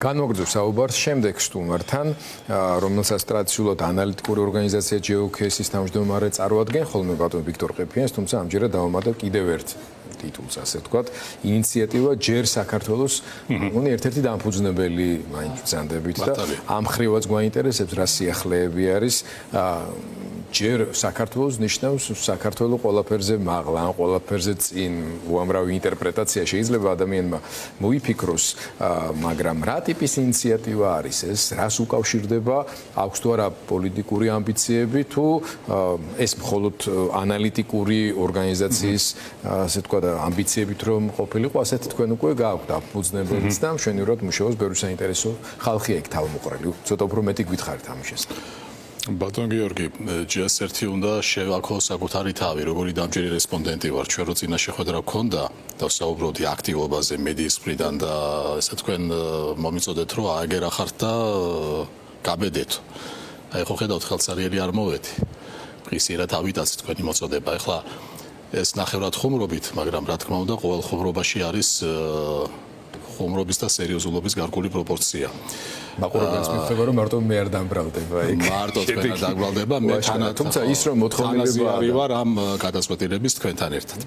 განვაგრძობ საუბარს შემდეგ სტუმართან, რომელსაც ტრადიციულად ანალიტიკური ორგანიზაცია GeoCase-ის თავმჯდომარე წარმოადგენს, ხოლმე ბატონ ვიქტორ ყიფიანს, თუმცა ამჯერად დავამატებ კიდევ ერთ ტიტულს, ასე ვთქვათ, ინიციატივა ჯერ საქართველოს ერთ-ერთი დამფუძნებელი მაინც ბრძანდებით და ამ ხრივაც გვაინტერესებს რა სიახლეები არის ჯერ საქართველოს ნიშნავს საქართველოს ყველაფერზე მაღლა, ან ყველაფერზე წინ უამრავი ინტერპრეტაცია შეიძლება ადამიანმა მოიფიქროს, მაგრამ რა ტიპის ინიციატივა არის ეს, რას უკავშირდება, აქვს თუ არა პოლიტიკური ამბიციები თუ ეს მხოლოდ ანალიტიკური ორგანიზაციის, ასე ვთქვათ, ამბიციებით რომ ყოფილიყო, ასეთ თქვენ უკვე გააქვთ დამფუძნებელიც და მშვენივრად მუშაობს ბევრი საინტერესო ხალხია იქ თავმოყრილი. ცოტა უფრო მეტი გითხარით ამის შესახებ. ბატონ გიორგი, ჯერ ერთი უნდა შევაქო საკუთარი თავი, როგორი დამჯერი რესპონდენტი ვარ, ჩვენ რო წინა შეხვედრა გქონდა და ვსაუბრობდი აქტივობაზე მედიის მხრიდან და ესე თქვენ მომიწოდეთ, რომ აეგერ ახართ და გაბედეთ. აი ხო ხედავთ ხელსარიელი არ მოვედი. პრისიერად ავიტაცეთ თქვენი მოწოდება. ეხლა ეს ნახევრად ხუმრობით, მაგრამ რა თქმა უნდა, ყოველ ხუმრობაში არის ხუმრობის და სერიოზულობის გარკვეული პროპორცია. მაყურებელს მიხდება რომ მარტო მე არ დამბრალდება იქ. მარტო თქვენ არ დამბრალდება, მე თუმცა ის რომ მოთხოვნილება ვარ ამ გადაწყვეტილების თქვენთან ერთად.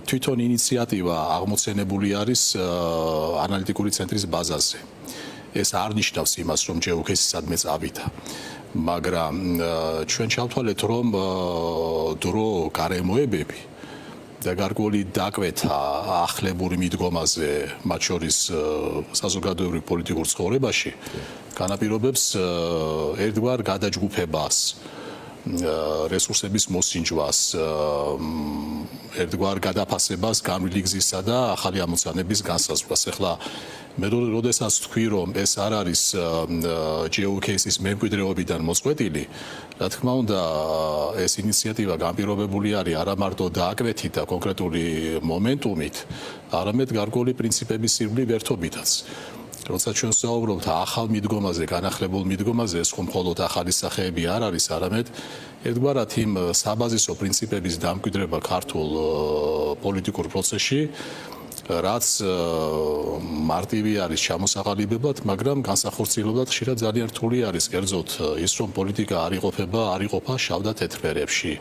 თვითონ ინიციატივა აღმოცენებული არის ანალიტიკური ცენტრის ბაზაზე. ეს არ ნიშნავს იმას, რომ GeoCase სადმე წავიდა. მაგრამ ჩვენ ჩავთვალეთ, რომ დრო გარემოებები და გარკვეული დაკვეთა ახლებური მიდგომაზე, მათ შორის საზოგადოებრივ პოლიტიკურ ცხოვრებაში, განაპირობებს ერთგვარ გადაჯგუფებას, რესურსების მოსინჯვას, ერთგვარ გადაფასებას განვლილი გზისა და ახალი ამოცანების განსაზღვრას. ეხლა მე როდესაც თქვი, რომ ეს არ არის GeoCase-ის მემკვიდრეობიდან მოწყვეტილი, რა თქმა უნდა, ეს ინიციატივა განპირობებული არის არა მარტო დააკვეთით და კონკრეტული მომენტუმით, არამედ გარკვეული პრინციპების სირბლი ვერთობითაც. როცა ჩვენ ვსაუბრობთ ახალ მიდგომაზე, განახლებულ მიდგომაზე, ეს ხომ მხოლოდ ახალი სახეები არ არის, არამედ ერთგვარად იმ საბაზისო პრინციპების დამკვიდრება ქართულ პოლიტიკურ პროცესში, რაც მარტივი არის ჩამოსაყალიბებლად, მაგრამ განსახორციელებლად ხშირად ძალიან რთული არის, კერძოდ ის რომ პოლიტიკა არ იყოფა შავ და თეთრ ფერებში,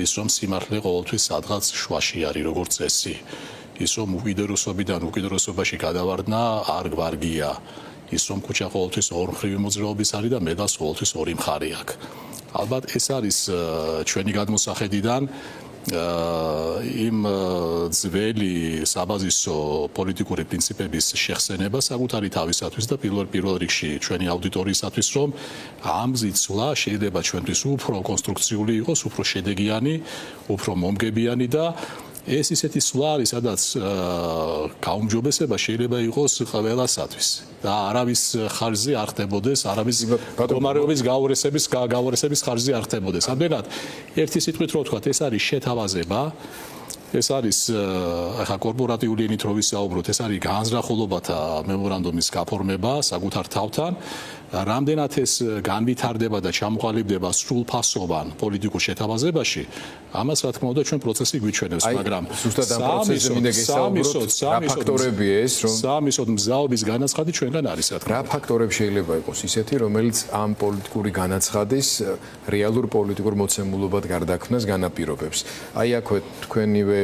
ის რომ სიმართლე ყოველთვის სადღაც შუაში არის როგორც წესი, ის რომ უკიდურესობიდან უკიდურესობაში გადავარდნა არ გვარგია, ის რომ ქუჩა ყოველთვის ორმხრივი მოძრაობის არის და მედალს ყოველთვის ორი მხარე აქვს. ალბათ ეს არის ჩვენი გადმოსახედიდან იმ ძველი საბაზისო პოლიტიკური პრინციპების შეხსენება საკუთარი თავისათვის და პირველ რიგში ჩვენი აუდიტორიისათვის, რომ ამ გზით სვლა შეიძლება ჩვენთვის უფრო კონსტრუქციული იყოს, უფრო შედეგიანი, უფრო მომგებიანი და ეს ისეთი სვლა არის, სადაც გაუმჯობესება შეიძლება იყოს ყველასათვის და არავის ხარჯზე არ ხდებოდეს, არავის მდგომარეობის გაუარესების ხარჯზე არ ხდებოდეს. ამდენად, ერთი სიტყვით რო ვთქვათ, ეს არის შეთავაზება, ეს არის ახლა კორპორატიული ენით რო ვისაუბროთ, ეს არის განზრახულობათა მემორანდუმის გაფორმება საკუთარ თავთან. რამდენად ეს განვითარდება და ჩამოყალიბდება სრულფასოვან პოლიტიკურ შეთავაზებაში, ამას რა თქმა უნდა ჩვენ პროცესი გვიჩვენებს, მაგრამ ზუსტად ამ პროცესზე მინდა გესაუბროთ, რა ფაქტორებია ეს, რომ სამისოდ მზაობის განაცხადი ჩვენგან არის, რა თქმა უნდა. რა ფაქტორები შეიძლება იყოს ისეთი, რომელიც ამ პოლიტიკური განაცხადის რეალურ პოლიტიკურ მოცემულობად გარდაქმნას განაპირობებს? აი აქვე თქვენივე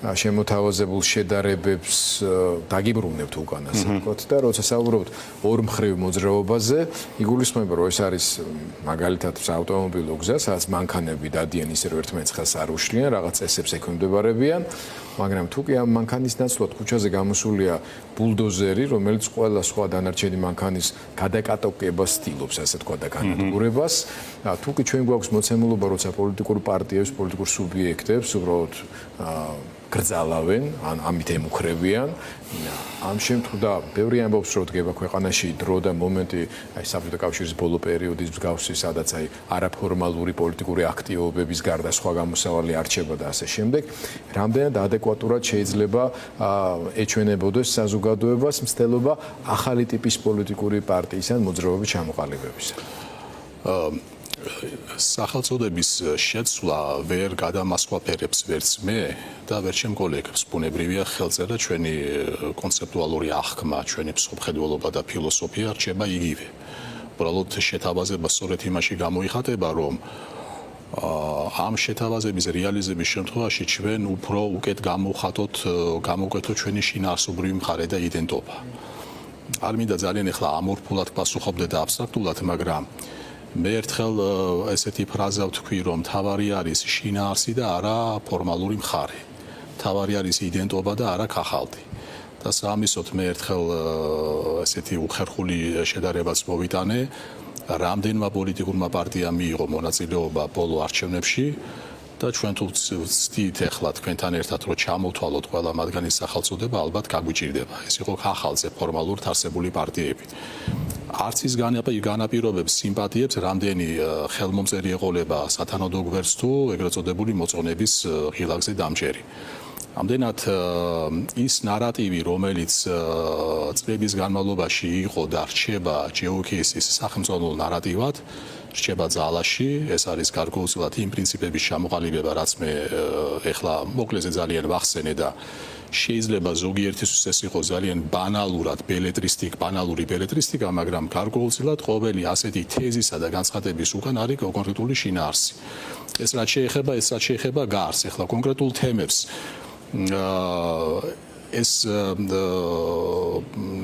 შემოთავაზებულ შედარებებს დაგიბრუნებთ უკან, ასე ვთქვათ და როცა საუბრობთ ორმხრივ მოძრაობაზე, იგულისხმება, რომ ეს არის მაგალითად საავტომობილო გზა, სადაც მანქანები დადიან ისე რომ ერთმანეთს ხელს არ უშლიან, რაღაც წესებს ექვემდებარებიან, მაგრამ თუ კი ამ მანქანის ნაცვლად ქუჩაზე გამოსულია ბულდოზერი, რომელიც ყველა სხვა დანარჩენი მანქანის გადაკატოკებას ცდილობს, ასე ვთქვათ და განადგურებას, თუ კი ჩვენ გვაქვს მოცემულობა, როცა პოლიტიკურ პარტიებს, პოლიტიკურ სუბიექტებს უბრალოდ გრძალავენ, ან ამით ემუქრებიან. ამ შემთხვევაში ბევრი ამბობს, რომ დგება ქვეყანაში დრო და მომენტი, აი საბჭოთა კავშირის ბოლო პერიოდის მსგავსი, სადაც აი არაფორმალური პოლიტიკური აქტივობების გარდა სხვა გამოსავალი არჩება და ასე შემდეგ. რამდენად ადეკვატურად შეიძლება ეჩვენებოდეს საზოგადოებას მცდელობა ახალი ტიპის პოლიტიკური პარტიის ან მოძრაობის ჩამოყალიბებისა? სახელწოდების შეცვლა ვერ გადამასხვაფერებს ვერც მე და ვერ ჩემ კოლეგებს. ბუნებრივია ხელწერა ჩვენი კონცეპტუალური აღქმა, ჩვენი მსოფლმხედველობა და ფილოსოფია რჩება იგივე. უბრალოდ შეთავაზება სწორედ იმაში გამოიხატება, რომ ამ შეთავაზების რეალიზების შემთხვევაში ჩვენ უფრო უკეთ გამოვკვეთოთ ჩვენი შინაარსობრივი მხარე და იდენტობა. არ მინდა ძალიან ახლა ამორფულად პასუხობდე და აბსტრაქტულად, მაგრამ მე ერთხელ ესეთი ფრაზა ვთქვი, რომ თავარი არის შინაარსი და არა ფორმალური მხარე. თავარი არის იდენტობა და არა ქაღალდი. და სამისოთ მე ერთხელ ესეთი უხერხული შედარებაც მოვიტანე, რამდენმა პოლიტიკურმა პარტიამ მიიღო მონაწილეობა ბოლო არჩევნებში და ჩვენ თუ ვცდით ახლა თქვენთან ერთად რომ ჩამოვთვალოთ ყველა მათგანის სახელწოდება, ალბათ გაგვიჭირდება. ეს იყო ხახალზე ფორმალურად არსებული პარტიები. არც ის განაპირობებს სიმპათიებს, რამდენი ხელმომწერი ეყოლება სათანადო გვერდს თუ ეგრეთ წოდებული მოწონების ღილაკზე დამჯერი. ამდენად ის ნარატივი, რომელიც წლების განმავლობაში იყო და რჩება GOKS-ის სახელმწიფო ნარატივად, რჩება ძალაში, ეს არის გარკვეულწილად იმ პრინციპების ჩამოყალიბება, რაც მე ეხლა მოკლეზე ძალიან ვახსენე და შეიძლება ზოგიერთისთვის ეს იყოს ძალიან ბანალური ბელეტრისტიკა, მაგრამ გარკვეულწილად ყოველი ასეთი თეზისა და განცხადების უკან არის კონკრეტული შინაარსი. ეს რაც შეეხება გარს, ეხლა კონკრეტულ თემებს ეს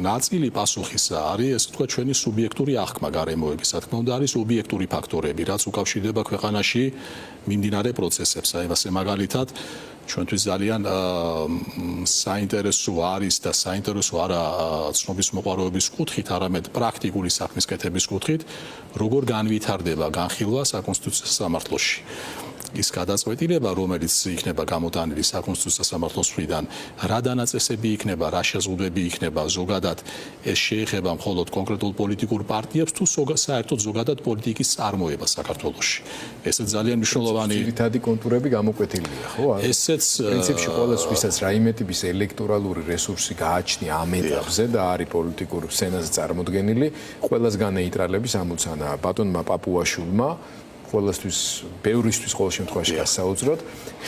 ნაწილი პასუხისა არის, ესე თქვა, ჩვენი სუბიექტური აღქმა გარემოების, რა თქმა უნდა, არის ობიექტური ფაქტორები, რაც უკავშირდება ქვეყანაში მიმდინარე პროცესებს. აი, ასე მაგალითად, ჩვენთვის ძალიან საინტერესო არის და საინტერესო არა ცნობის მოყვარეობის კუთხით, არამედ პრაქტიკული საქმის კეთების კუთხით, როგორ განვითარდება განხილვა საკონსტიტუციო სამართლოში. ის გადაწყვეტილება, რომელიც იქნება გამოტანილი საკონსტიტუციო სამართლოს მხრიდან, რა დანაწესები იქნება, რა შეზღუდვები იქნება, ზოგადად ეს შეეხება მხოლოდ კონკრეტულ პოლიტიკურ პარტიებს თუ საერთოდ ზოგადად პოლიტიკის წარმოებას საქართველოში. ესეც ძალიან მნიშვნელოვანი ძირითადი კონტურები გამოკვეთილია, ხო? ესეც პრინციპში ყოველს ვისაც რაიმე ტიპის ელექტორალური რესურსი გააჩნია ამ ეტაპზე და არის პოლიტიკურ სცენაზე წარმოდგენილი, ყველას განეიტრალების ამოცანა ბატონმა პაპუაშვილმა ყველასთვის, ბევრისთვის ყოველ შემთხვევაში გასაუძროდ,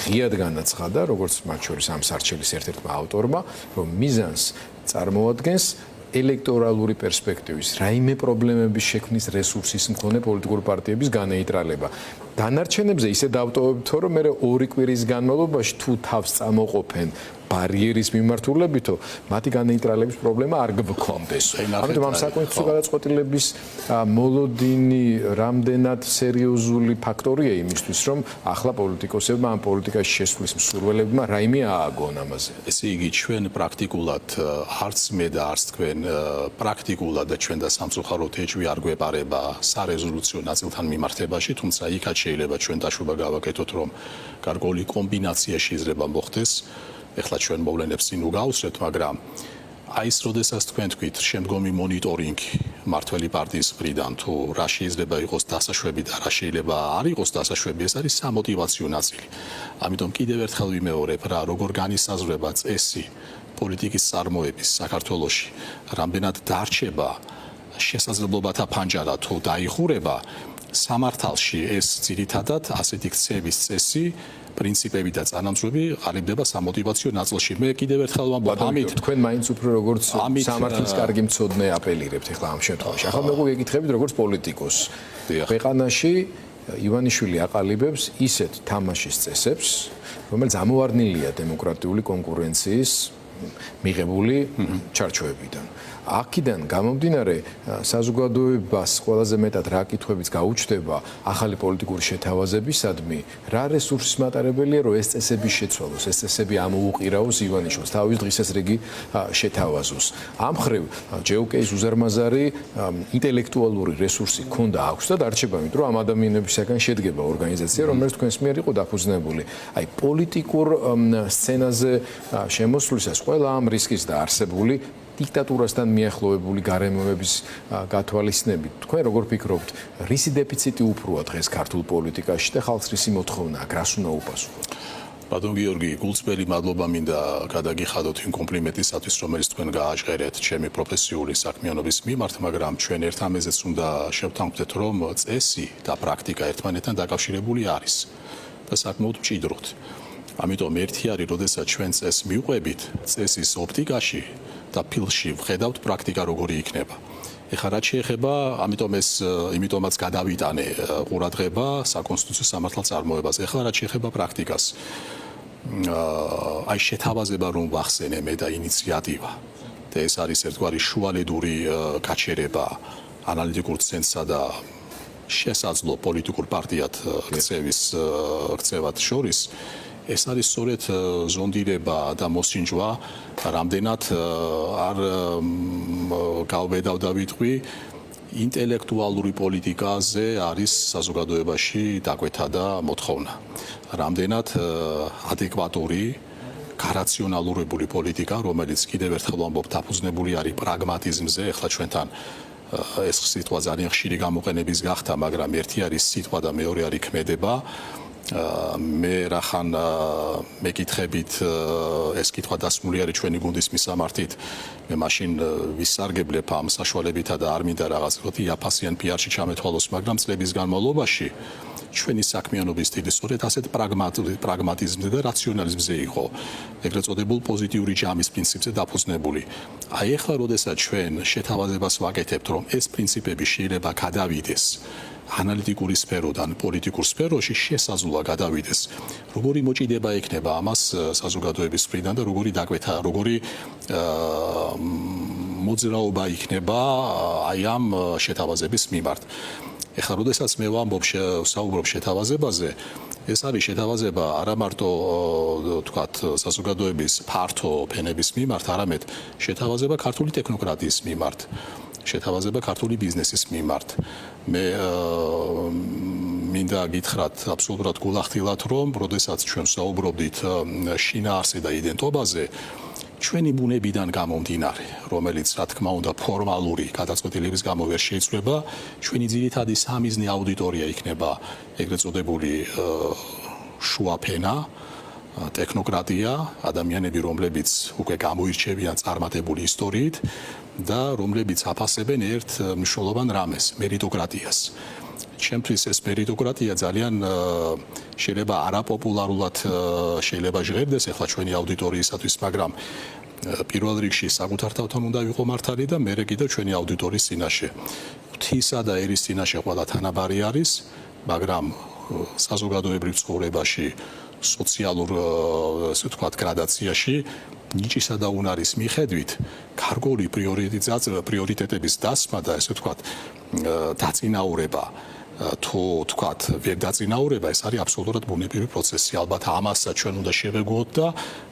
ღიად განაცხადა, როგორც მათ შორის ამ სარჩელის ერთ-ერთმა ავტორმა, რომ მიზანს წარმოადგენს ელექტორალური პერსპექტივის, რაიმე პრობლემების შექმნის რესურსის მქონე პოლიტიკური პარტიების განეიტრალება. დანარჩენებზე ისე დავტოვებთ, რომ მე 2 კვირის განმავლობაში თუ თავს წამოყოფენ ბარიერის მიმართულებითო, მათი განეიტრალების პრობლემა არ გქონდეს. ამიტომ ამ საკონსტიტუციო გადაწყვეტილების მოლოდინი რამდენად სერიოზული ფაქტორია იმისთვის, რომ ახლა პოლიტიკოსებმა ამ პოლიტიკაში შესვლის მსურველებმა რაიმე ააგონ ამაზე. ესე იგი, ჩვენ პრაქტიკულად არც მე და არც თქვენ პრაქტიკულად და ჩვენ და სამწუხაროდ ეჭვი არ გვეპარება სარეზოლუციო ნაწილთან მიმართებაში, თუმცა იქაც შეიძლება ჩვენ დაშვება გავაკეთოთ, რომ გარკვეული კომბინაცია შეიძლება მოხდეს. ეხლა ჩვენ მოვლენებს წინ უგავსეთ, მაგრამ აი ეს როდესაც თქვენ თქვით შემდგომი მონიტორინგი მართველი პარტიის მხრიდან თუ რა შეიძლება იყოს დასაშვები და რა შეიძლება არ იყოს დასაშვები, ეს არის სამოტივაციო ნაწილი. ამიტომ კიდევ ერთხელ ვიმეორებ რა, როგორ განისაზღვრება წესი პოლიტიკის წარმოების საქართველოში, რამდენად დარჩება შესაძლებლობათა ფანჯარა თუ დაიხურება სამართალში ეს ძირითადად ასეთი ქცევის წესი პრინციპები და წანამძღვრები ყალიბდება სამოტივაციო ნაწილში. მე კიდევ ერთხელ ვამბობ, ამით თქვენ მაინც უფრო როგორც სამართლის კარგი მცოდნე აპელირებთ ახლა ამ შემთხვევაში. ახლა მე გეკითხებით როგორც პოლიტიკოსს. ქვეყანაში ივანიშვილი აყალიბებს ისეთ თამაშის წესებს, რომელიც ამოვარდნილია დემოკრატიული კონკურენციის მიღებული ჩარჩოებიდან. აქედან გამომდინარე, საზოგადოებას ყველაზე მეტად რა კითხვებიც გაუჩნდება ახალი პოლიტიკური შეთავაზებისადმი, რა რესურსის მატარებელია, რომ ეს წესები შეცვალოს, ეს წესები ამოუყირაოს ივანიშვილს, თავის დღესასრიგი შეთავაზოს. ამ მხრივ GOK-ის უზარმაზარი ინტელექტუალური რესურსი ქონდა აქვს და დარჩება, იმიტომ რომ ამ ადამიანებისაგან შედგება ორგანიზაცია, რომელიც თქვენს მიერ იყო დაფუძნებული. აი პოლიტიკურ სცენაზე შემოსვლისას ყველა ამ რისკის დაარსებული დიქტატურასთან მიახლოვებული გარემოების გათვალისწინებით, თქვენ როგორ ფიქრობთ, რისი დეფიციტი უფროა დღეს ქართულ პოლიტიკაში და ხალხს რისი მოთხოვნა აქვს, რას უნდა უპასუხოთ? ბატონ გიორგი, გულწრფელი მადლობა მინდა გადაგიხადოთ იმ კომპლიმენტისათვის, რომელიც თქვენ გააჟღერეთ ჩემი პროფესიული საქმიანობის მიმართ, მაგრამ ჩვენ ერთ ამაზეც უნდა შევთანხმდეთ, რომ წესი და პრაქტიკა ერთმანეთთან დაკავშირებული არის და საკმაოდ მჭიდროდ. ამიტომ ერთი არის, როდესაც ჩვენ წესს მივყვებით, წესის ოპტიკაში და ფილში ვხედავთ პრაქტიკა როგორი იქნება. ეხლა რაც შეეხება, იმიტომაც გადავიტანე ყურადღება საკონსტიტუციო სამართალწარმოებას. ეხლა რაც შეეხება პრაქტიკას, აი შეთავაზება რომ ვახსენე მე და ინიციატივა და ეს არის ერთგვარი შუალედური გაჩერება ანალიტიკურ ცენტრსა და შესაძლო პოლიტიკურ პარტიად ქცევად შორის. ეს არის სწორედ ზონდირება და მოსინჯვა, რამდენად არ გავბედავდავიტყვი ინტელექტუალური პოლიტიკაზე არის საზოგადოებაში დაკვეთა და მოთხოვნა. რამდენად ადეკვატური, გარაციონალურებული პოლიტიკა, რომელიც კიდევ ერთხელ ვამბობ, დაფუძნებული არის პრაგმატიზმზე, ეხლა ჩვენთან ეს სიტყვა ძალიან ხშირი გამოყენების გახდა, მაგრამ ერთი არის სიტყვა და მეორე არის ქმედება. მე რახან მეკითხებით ეს კითხვა დასმული არის ჩვენი გუნდის მისამართით, მე მაშინ ვისარგებლებ ამ საშუალებითა და არ მინდა რაღაც იაფასიან პიარში ჩამეთვალოს, მაგრამ წლების განმავლობაში ჩვენი საქმიანობის სტილი სწორედ ასეთ პრაგმატიზმზე და რაციონალიზმზე იყო, ეგრეთ წოდებულ პოზიტიური ჯამის პრინციპზე დაფუძნებული. აი ახლა, როდესაც ჩვენ შეთავაზებას ვაკეთებთ, რომ ეს პრინციპები შეიძლება გადავიდეს ანალიტიკური სფეროდან პოლიტიკურ სფეროში, შესაძლოა გადავიდეს. როგორი მოჭიდება ექნება ამას საზოგადოების მხრიდან და როგორი დაკვეთა, როგორი მოძრაობა იქნება აი ამ შეთავაზების მიმართ. ეხლა, როდესაც მე ვსაუბრობ შეთავაზებაზე, ეს არის შეთავაზება არა მარტო თქვათ საზოგადოების ფართო ფენების მიმართ, არამედ შეთავაზება ქართული ტექნოკრატიის მიმართ. შეთავაზება ქართული ბიზნესის მიმართ. მე მინდა გითხრათ აბსოლუტურად გულახდილად, რომ როდესაც ჩვენ ვსაუბრობდით შინაარსზე და იდენტობაზე, ჩვენი ბუნებიდან გამომდინარე, რომელიც რა თქმა უნდა ფორმალური გადაწყვეტილების გამო ვერ შეიცვლება, ჩვენი ძირითადი სამიზნე აუდიტორია იქნება ეგრეთ წოდებული შუა ფენა, ტექნოკრატია, ადამიანები, რომლებიც უკვე გამოირჩევიან წარმატებული ისტორიით და რომლებიც აფასებენ ერთ მნიშვნელოვან რამეს, მერიტოკრატიას. ჩემთვის ეს მერიტოკრატია ძალიან შეიძლება არაპოპულარულად შეიძლება ჟღერდეს ახლა ჩვენი აუდიტორიისათვის, მაგრამ პირველ რიგში საკუთარ თავთან უნდა ვიყო მართალი და მე კიდევ ჩვენი აუდიტორიის წინაშე. ღვთისა და ერის წინაშე ყველა თანაბარი არის, მაგრამ საზოგადოებრივ ცხოვრებაში, სოციალურ ასე ვთქვათ გრადაციაში ნიჭისა და უნარის მიხედვით გარკვეული პრიორიტეტების დასმა და ასე ვთქვათ დაწინაურება თუ თქვათ ვერ დაწინაურება, ეს არის აბსოლუტურად ბუნებრივი პროცესი. ალბათ ამასაც ჩვენ უნდა შევეგუოთ და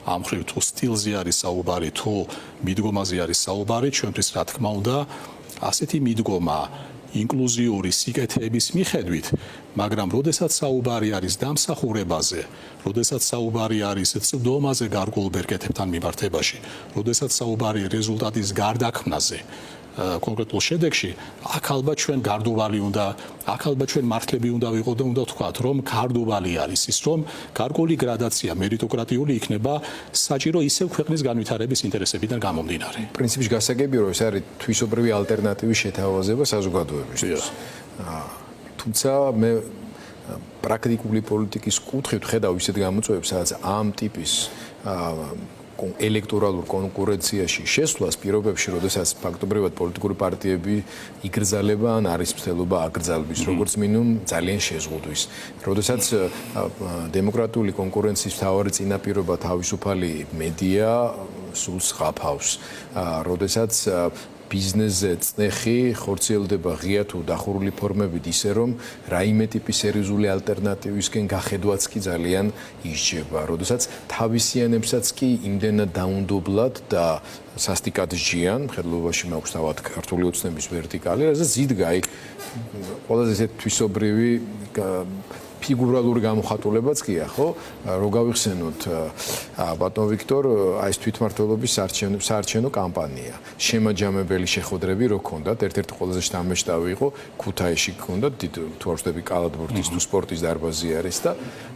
ამ ხრივ თუ სტილზე არის საუბარი, თუ მიდგომაზე არის საუბარი, ჩვენთვის რა თქმა უნდა ასეთი მიდგომა ინკლუზიური სიკეთეების მიხედვით, მაგრამ როდესაც საუბარი არის დამსახურებაზე, როდესაც საუბარი არის წვდომაზე გარკვეულ ბერკეტებთან მიმართებაში, როდესაც საუბარი რეზულტატის გარდაქმნაზე, კონკრეტულ შედეგში, აქ ალბათ ჩვენ გარდოვალი უნდა, აქ ალბათ ჩვენ მართლები უნდა ვიყო და უნდა ვთქვათ, რომ გარდოვალი არის ის, რომ გარკვეული გრადაცია მერიტოკრატიული იქნება საჭირო ისევ ქვეყნის განვითარების ინტერესებიდან გამომდინარე. პრინციპში გასაგებია, რომ ეს არის თვისობრივი ალტერნატივის შეთავაზება საზოგადოებისთვის. თუმცა მე პრაქტიკული პოლიტიკის კუთხით ხედავ ისეთ გამოწვევებს, სადაც ამ ტიპის ელექტორალურ კონკურენციაში შესვლას პირობებში, როდესაც ფაქტობრივად პოლიტიკური პარტიები იგრძალება ან არის მცდელობა აკრძალვის, როგორც მინიმუმ ძალიან შეზღუდვის. როდესაც დემოკრატიული კონკურენციის მთავარი წინაპირობა თავისუფალი მედია სულს ხაფავს, როდესაც ბიზნესზე წნეხი ხორციელდება ღია თუ დახურული ფორმებით ისე, რომ რაიმე ტიპის სერიოზული ალტერნატივისკენ გახედვაც კი ძალიან ისჯება, როდესაც თავისიანებსაც კი იმდენად დაუნდობლად და სასტიკად სჯიან, მხედველობაში მაქვს თავად ქართული ოცნების ვერტიკალი, რაზეც იდგა აი ყველაზე ესეთ თვისობრივი ფიგურალური გამოხატულებაც კი ხო? რო გავიხსენოთ ბატონ ვიქტორ, აი ეს თვითმმართველობის საარჩევნო კამპანია. შემაჯამებელი შეხვედრები რო ქონდათ, ერთ-ერთი ყველაზე შთამბეჭდავი იყო ქუთაისში ქონდათ, თუ არ ვწდები კალათბურთის თუ სპორტის დარბაზი არის და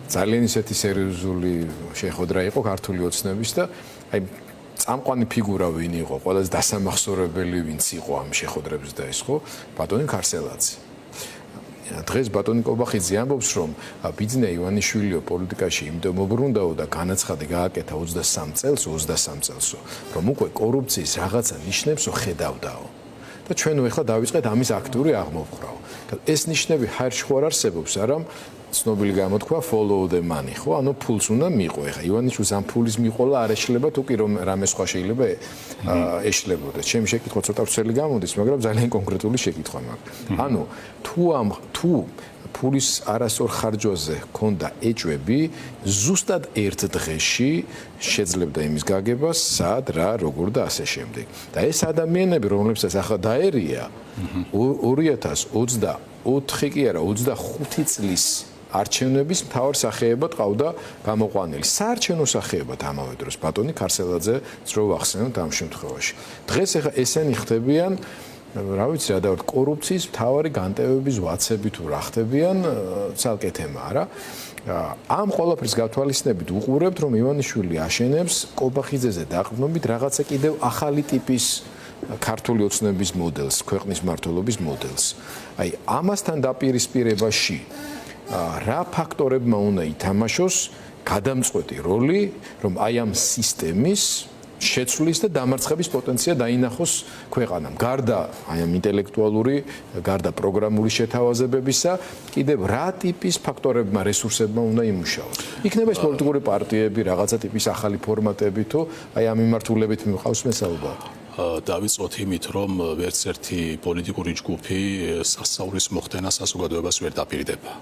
ძალიან ისეთი სერიოზული შეხვედრა იყო ქართული ოცნების და აი წამყვანი ფიგურა ვინ იყო, ყველაზე დასამახსოვრებელი ვინც იყო ამ შეხვედრებს და ეს ხო? ბატონი ქარსელაძე. დღეს ბატონი კობახიძე ამბობს, რომ ბიძინა ივანიშვილიო პოლიტიკაში იმდენ მობრუნდაო და განაცხადი გააკეთა 23 წელსო, რომ უკვე კორუფციის რაღაცა ნიშნებსო ხედავდაო. და ჩვენო ეხლა დავიწყეთ ამის აქტიური აღმოფხვრა. ეს ნიშნები ჰაერში ხო არ არსებობს, არამ ცნობილი გამოთქვა follow the money, ხო? ანუ ფულს უნდა მიიღო. ეხლა ივანიშვილს ამ ფულის მიყოლა არ ეშლება თუ კი რომ რამე სხვა შეიძლება ეშლებოდა. ჩემი შეკითხვა ცოტა ვრცელი გამოდის, მაგრამ ძალიან კონკრეტული შეკითხვა მაქვს. ანუ თუ ფულის არასწორ ხარჯვაზე ქონდა ეჭვები, ზუსტად ერთ დღეში შეძლებდა იმის გაგებას, სად, რა, როგორ და ასე შემდეგ. და ეს ადამიანები, რომლებსაც ახლა დაერია 2024 კი არა, 25 წლის არჩევნების მთავარ სახეებად ყავდა გამოყვანილი. საარჩევნო სახეებად ამავე დროს ბატონი ქარსელაძე ძრო ვახსენოთ ამ შემთხვევაში. დღეს ახლა ესენი ხდებიან რა ვიცი რა დავარ კორუფციის მთავარი განტევების ვაცები თუ რა ხდებიან ცალკე თემაა რა. ამ ყველაფრის გათვალისწინებით უყურებთ რომ ივანიშვილი აშენებს კობახიძეზე დაყრდნობით რაღაცა კიდევ ახალი ტიპის ქართული ოცნების მოდელს, ქვეყნის მმართველობის მოდელს. აი ამასთან დაპირისპირებაში რა ფაქტორებმა უნდა ითამაშოს გადამწყვეტი როლი, რომ აი ამ სისტემის შეცვლის და დამარცხების პოტენცია დაინახოს ქვეყანამ. გარდა აი ამ ინტელექტუალური, გარდა პროგრამული შეთავაზებებისა, კიდევ რა ტიპის ფაქტორებმა, რესურსებმა უნდა იმუშაოს. იქნება ეს პოლიტიკური პარტიები, რაღაცა ტიპის ახალი ფორმატები თუ აი ამ მიმართულებით მიყავს მესაუბრა. დავიწყოთ იმით, რომ ვერც ერთი პოლიტიკური ჯგუფი სასწაულის მოხდენა საზოგადოებას ვერ დაპირდება.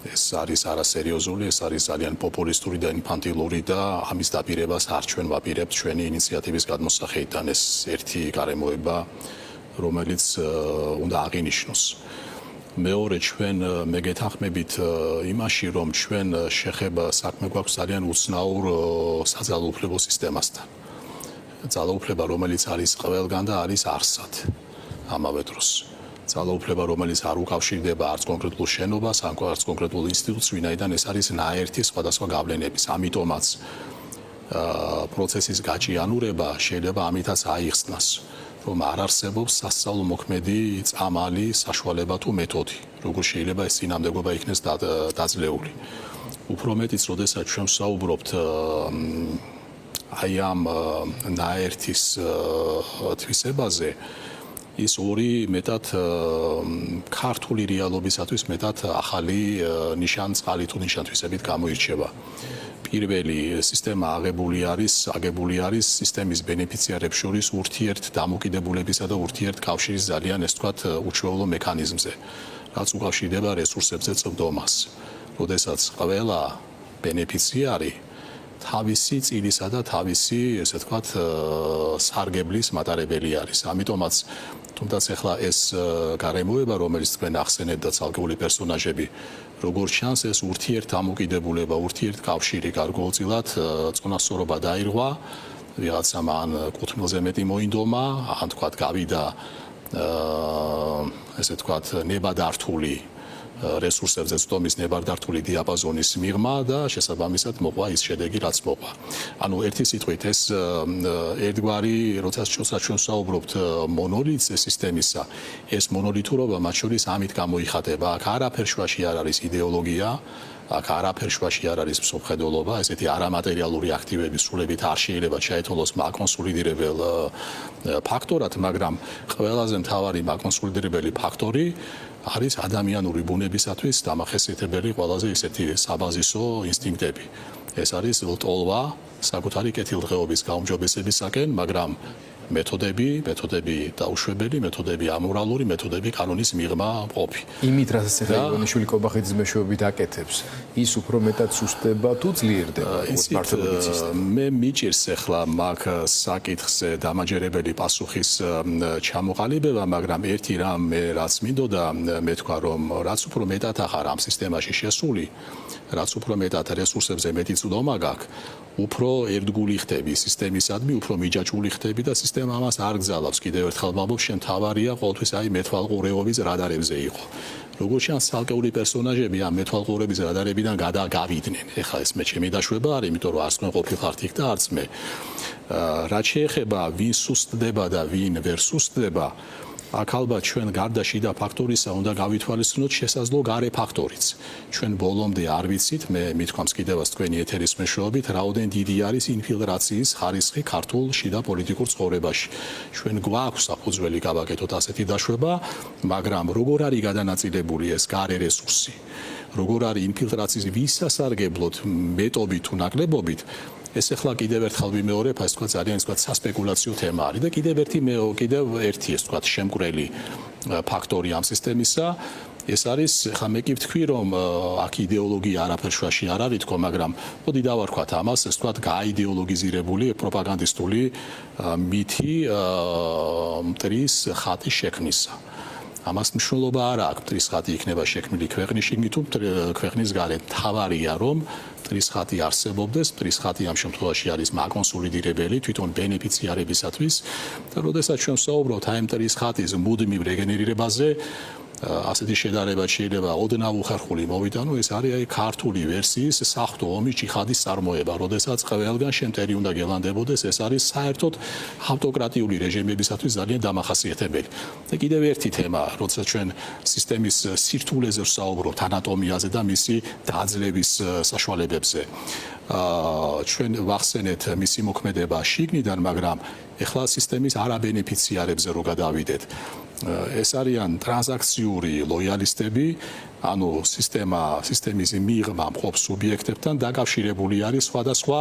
ეს არის არასერიოზული, ეს არის ძალიან პოპულისტური და ინფანტილური და ამის დაპირებას არ ჩვენ ვაპირებთ ჩვენი ინიციატივის გადმოსახედიდან. ეს ერთი გარემოება, რომელიც უნდა აღინიშნოს. მეორე, ჩვენ მე გეთანხმებით იმაში, რომ ჩვენ შეხება საქმე გვაქვს ძალიან უცნაურ საძალოუფლებო სისტემასთან. ძალაუფლება, რომელიც არის ყველგან და არის არსად ამავე დროს. ძალაუფლება, რომელიც არ უკავშირდება არც კონკრეტულ შენობას, არც კონკრეტულ ინსტიტუტს, ვინაიდან ეს არის ნაერთი სხვადასხვა გავლენების. ამიტომაც პროცესის გაჭიანურება შეიძლება ამითაც აიხსნას, რომ არ არსებობს სასწავლო მოქმედი წამალი, საშუალება თუ მეთოდი, როგორ შეიძლება ეს წინამდებობა იქნეს დაძლეული. უფრო მეტიც, როდესაც ჩვენ ვსაუბრობთ აი ამ ნაერთის თვისებაზე, ის ორი მეტად ქართული რეალობისათვის მეტად ახალი ნიშანწყალი თუ ნიშანთვისებით გამოირჩევა. პირველი სისტემა აგებული არის სისტემის ბენეფიციარებს შორის ურთიერთ დამოკიდებულებისა და ურთიერთ კავშირის ძალიან ეს თქვათ უჩვეულო მექანიზმზე, რაც უკავშირდება რესურსებზე წვდომას. როდესაც ყველა ბენეფიციარი თავისი წილისა და თავისი, ესე ვთქვათ, სარგებლის მატარებელი არის. ამიტომაც, თუმცა ახლა ეს გარემოება, რომელიც თქვენ ახსენებთ და ცალკეული პერსონაჟები, როგორც ჩანს, ეს ურთიერთ დამოკიდებულება, ურთიერთ კავშირი გარკვეულწილად წონასწორობა დაირღვა, ვიღაცამ ან კუთვნილზე მეტი მოინდომა, ან თქვათ გავიდა ესე ვთქვათ, ნებადართული რესურსებზე წვდომის ნებადართული დიაპაზონის მიღმა და შესაბამისად მოყვა ის შედეგი, რაც მოყვა. ანუ ერთი სიტყვით ეს ერთგვარი, როდესაც ჩვენ ვსაუბრობთ მონოლიტზე სისტემისა, ეს მონოლითურობა მათ შორის ამით გამოიხატება. აქ არაფერ შუაში არ არის იდეოლოგია, აქ არაფერ შუაში არ არის მსოფლმხედველობა, ესეთი არამატერიალური აქტივების სრულებით არ შეიძლება ჩაეთვალოს მაკონსოლიდირებელ ფაქტორად, მაგრამ ყველაზე მთავარი მაკონსოლიდირებელი ფაქტორი არის ადამიანური ბუნებისათვის დამახასიათებელი ყველაზე ისეთი საბაზისო ინსტინქტები. ეს არის ლტოლვა საკუთარი კეთილდღეობის გაუმჯობესებისაკენ, მაგრამ მეთოდები დაუშვებელი, მეთოდები ამორალური, მეთოდები კანონის მიღმა მყოფი. იმით რასაც ახლა ივანიშვილი კობახიძის მეშვეობით აკეთებს, ის უფრო მეტად სუსტდება თუ ძლიერდება მართლობის სისტემა. მე მიჭირს ახლა მაგ საკითხზე დამაჯერებელი პასუხის ჩამოყალიბება, მაგრამ ერთი რამ მე რაც მინდოდა მე თქვა რომ რაც უფრო მეტად ახარ ამ სისტემაში შესული, რაც უფრო მეტად რესურსებზე მეტი წვდომა გაქვს, უფრო ერთგული ხდები სისტემისადმი, უფრო მიჯაჭვული ხდები და სისტემა ამას არ გძალავს. კიდევ ერთხელ ვამბობ, შენ თავარია ყოველთვის აი მეთვალყურეობის რადარებზე იყო. როგორც ჩანს, ცალკეული პერსონაჟები ამ მეთვალყურეობის რადარებიდან გავიდნენ. ეხლა ეს მე ჩემი დაშვება არის, იმიტომ რომ არც მე ყოფილხარ იქ და არც მე. რაც შეეხება ვინ სუსტდება და ვინ ვერ სუსტდება, აქ ალბათ ჩვენ გარდა შიდა ფაქტორისა უნდა გავითვალისწინოთ შესაძლო გარე ფაქტორიც. ჩვენ ბოლომდე არ ვიცით, მე მithქვამს კიდევაც თქვენი ეთერის მეშვეობით, რაოდენ დიდი არის ინფილტრაციის ხარისხი ქართულ შიდა პოლიტიკურ ცხოვრებაში. ჩვენ გვაქვს საფუძველი გავაკეთოთ ასეთი დაშვება, მაგრამ როგორ არის გადანაწილებული ეს გარე რესურსი? როგორ არის ინფილტრაციის ვისასარგებლოდ მეტობით თუ ნაკლებობით? ეს ახლა კიდევ ერთხელ ვიმეორებ, ასე თქვა ძალიან თქვა სასპეკულაციო თემა არის და კიდევ ერთი ეს თქვა შემკვრელი ფაქტორი ამ სისტემისა. ეს არის, ხა მე კი ვთქვი, რომ აქ იდეოლოგია არაფერ შუაში არ არის თქო, მაგრამ მოდი დავარქვათ ამას, ეს თქვა გაიდეოლოგიზირებული პროპაგანდისტული მითი მტრის ხატის შექმნისა. ამას მნიშვნელობა არ აქვს, მტრის ხატი იქნება შექმნილი ქვეყნის შიგნით თუ ქვეყნის გარეთ. თავარია რომ მტრის ხატი არსებობდეს, მტრის ხატი ამ შემთხვევაში არის მაკონსოლიდირებელი თვითონ ბენეფიციარებისათვის და როდესაც ჩვენ ვსაუბრობთ აი მტრის ხატის მუდმივ რეგენერირებაზე, ასეთი შედარება შეიძლება ოდნავ უხერხული მოვიტანო, ეს არის აი ქართული ვერსიის საღვთო ომის ჯიხადის წარმოება, როდესაც ყველგან შემტერი უნდა გელანდებოდეს, ეს არის საერთოდ ავტოკრატიული რეჟიმებისათვის ძალიან დამახასიათებელი. და კიდევ ერთი თემა, როდესაც ჩვენ სისტემის სირთულეზე ვსაუბრობთ, ანატომიაზე და მისი დაძლევის საშუალებებზე. ჩვენ ვახსენეთ მისი მოქმედება შიგნიდან, მაგრამ ეხლა სისტემის არაბენეფიციარებზე რო გადავიდეთ, ეს არიან ტრანზაქციური ლოიალისტები, ანუ სისტემის მიღმა მყოფ სუბიექტებთან დაკავშირებული არის სხვადასხვა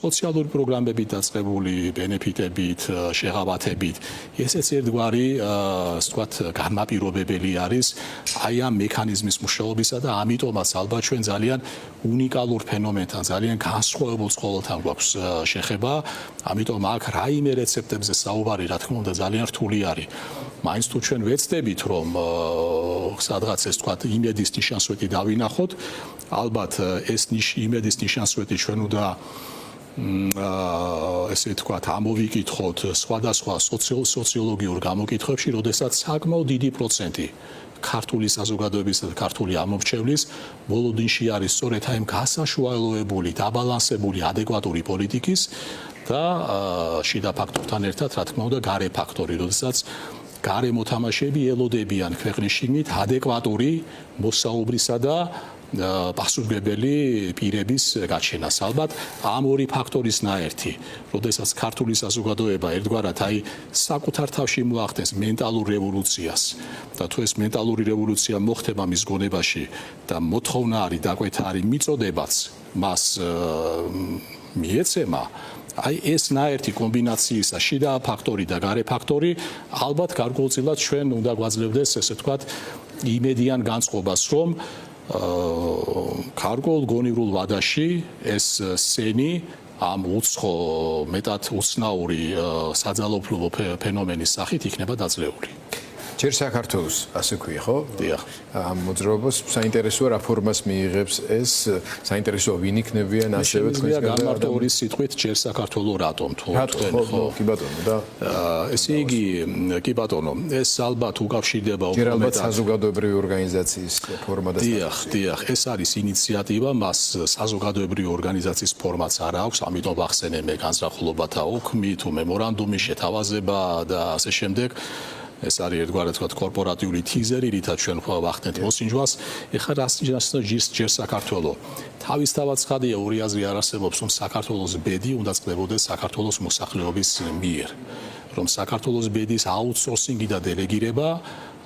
სოციალური პროგრამებით დაწყებული ბენეფიტებით, შეღავათებით. ესეც ერთგვარი, ასე ვთქვათ, განმაპირობებელი არის აი ამ მექანიზმის მუშაობისა და ამიტომაც ალბათ ჩვენ ძალიან უნიკალურ ფენომენთან, ძალიან განსხვავებულ ცხოველთან გვაქვს შეხება, ამიტომ აქ რაიმე რეცეპტებზე საუბარი, რა თქმა უნდა, ძალიან რთული არის. მაინც თუ ჩვენ ვეცდებით, რომ სადღაც ეს თქვა იმედის ნიშანსვეტი დავინახოთ, ალბათ ეს იმედის ნიშანსვეტი ჩვენ უნდა ესე თქვა ამოვიკითხოთ სხვადასხვა სოციოლოგიურ გამოკითხვებში, როდესაც საკმაოდ დიდი პროცენტი ქართული საზოგადოების და ქართული ამომრჩევლის ბოლოდინში არის სწორედ აი ამ გასაშუალოებული, დაბალანსებული, ადეკვატური პოლიტიკის და შიდა ფაქტორთან ერთად, რა თქმა უნდა, გარე ფაქტორი, როდესაც გარე მოთამაშეები ელოდებიან ქვეყნის შიგნით ადეკვატური მოსაუბრისა და პასუხისმგებელი პირების გაჩენას. ალბათ ამ ორი ფაქტორის ნაერთი, როდესაც ქართული საზოგადოება ერთგვარად აი საკუთარ თავში მოახდენს მენტალურ რევოლუციას და თუ ეს მენტალური რევოლუცია მოხდება მის გონებაში და მოთხოვნა არის, დაკვეთა არის, მიწოდებაც მას მიეცემა, აი ეს ნაერთი კომბინაციისა შიდა ფაქტორი და გარე ფაქტორი ალბათ გარკვეულწილად ჩვენ უნდა გვაძლევდეს, ესე ვთქვათ, იმედიან განწყობას, რომ გარკვეულ გონივრულ ვადაში ეს სენი ამ უცხო მეტად უცნაური საძალოფლობო ფენომენის სახით იქნება დაძლეული. ჯერ საქართველოს ასე ქვია, ხო? დიახ. ამ მოძრაობას საინტერესოა რა ფორმას მიიღებს ეს, საინტერესოა ვინ იქნებიან ასევე თქვენს განმარტო ორი სიტყვით ჯერ საქართველოს რატომ თუ თქვენ ხო კი ბატონო და ესე იგი კი ბატონო ეს ალბათ უკავშირდება ჯერ ალბათ საზოგადოებრივი ორგანიზაციის ფორმა და დიახ, ეს არის ინიციატივა, მას საზოგადოებრივი ორგანიზაციის ფორმაც არ აქვს, ამიტომ ვახსენე მე განსახილობათა ოქმი თუ მემორანდუმი, შეთავაზება და ასე შემდეგ. ეს არის ერთგვარად თქვა კორპორატიული თიზერი, რითაც ჩვენ ვახდენთ მოსინჯვას. ეხლა რას ჯერ საქართველოს თავისთავად ცხადია, ორი აზრი არ არსებობს, რომ საქართველოს ბედი უნდა წყდებოდეს საქართველოს მოსახლეობის მიერ, რომ საქართველოს ბედის აუთსორსინგი და დელეგირება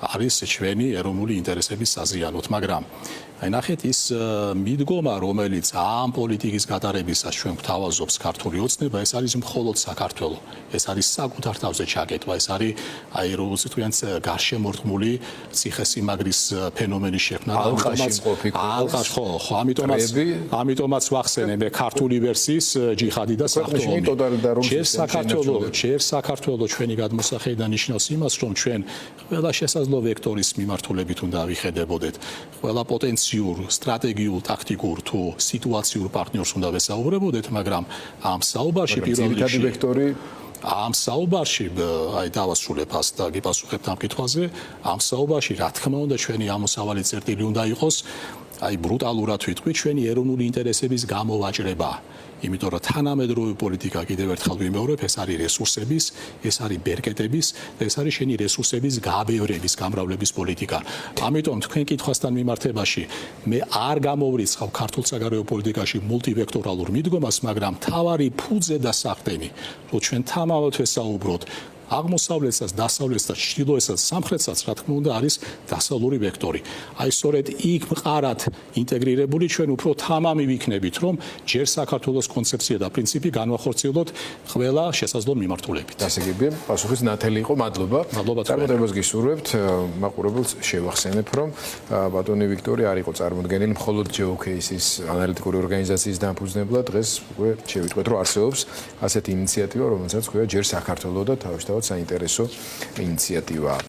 არის ჩვენი ეროვნული ინტერესების საზიანოთ, მაგრამ აი ნახეთ ის მიდგომა, რომელიც ამ პოლიტიკის გატარებისას ჩვენ გვთავაზობს ქართული ოცნება, ეს არის მხოლოდ საქართველო. ეს არის საკუთარ თავზე ჩაკეტვა, ეს არის აი როგორც თქვენ გარშემორტყმული ციხესიმაგრის ფენომენის შექმნა. ალყაში ხო, ამიტომაც ვახსენე მე ქართული ვერსიის ჯიჰადი და საფრთხე. ჯერ საქართველო ჩვენი გადმოსახედიდან ნიშნავს იმას, რომ ჩვენ ყველა შესაძლო ვექტორის მიმართულებით უნდა ვიხედებოდეთ. ყველა პოტენციურ, სტრატეგიულ, ტაქტიკურ თუ სიტუაციურ პარტნიორს უნდა ვესაუბრებოდეთ, მაგრამ ამ საუბარში პირველ რიგში ამ საუბარში აი დავასრულებ ას და გიპასუხებთ ამ კითხვაზე, ამ საუბარში რა თქმა უნდა ჩვენი ამოსავალი წერტილი უნდა იყოს აი ბრუტალურად ვიტყვი ჩვენი ეროვნული ინტერესების გამოვაჭრება. იმიტომ რომ თანამედროვე პოლიტიკა კიდევ ერთხელ ვიმეორებ, ეს არის რესურსების, ეს არის ბერკეტების და ეს არის შენი რესურსების გაბევრების, გამრავლების პოლიტიკა. ამიტომ თქვენ კითხვასთან მიმართებაში მე არ გამოვრიცხავ ქართულ საგარეო პოლიტიკაში მულტივექტორალურ მიდგომას, მაგრამ თავარი ფუძე და სახტენი, რომ ჩვენ თამამად ვესაუბროთ აღმოსავლეთსაც, დასავლეთსაც, ჩრდილოეთსაც, სამხრეთსაც, რა თქმა უნდა, არის დასავლური ვექტორი. აი სწორედ იქ მყარად ინტეგრირებული ჩვენ უფრო თამამი ვიქნებით, რომ ჯერ საქართველოს კონცეფცია და პრინციპი განვახორციელოთ ყველა შესაძლო მიმართულებით. დასაგებია, პასუხის ნათელი იყო, მადლობა. წარმატებას გისურვებთ. მაყურებელს შევახსენებ, რომ ბატონი ვიქტორი არ იყო წარმოდგენილი მხოლოდ GeoCases ანალიტიკური ორგანიზაციის დამფუძნებლად, დღეს უკვე შევიტყვეთ, რომ არსებობს ასეთი ინიციატივა, რომელსაც ქვია ჯერ საქართველოს და თავისთავად საინტერესო ინიციატივაა.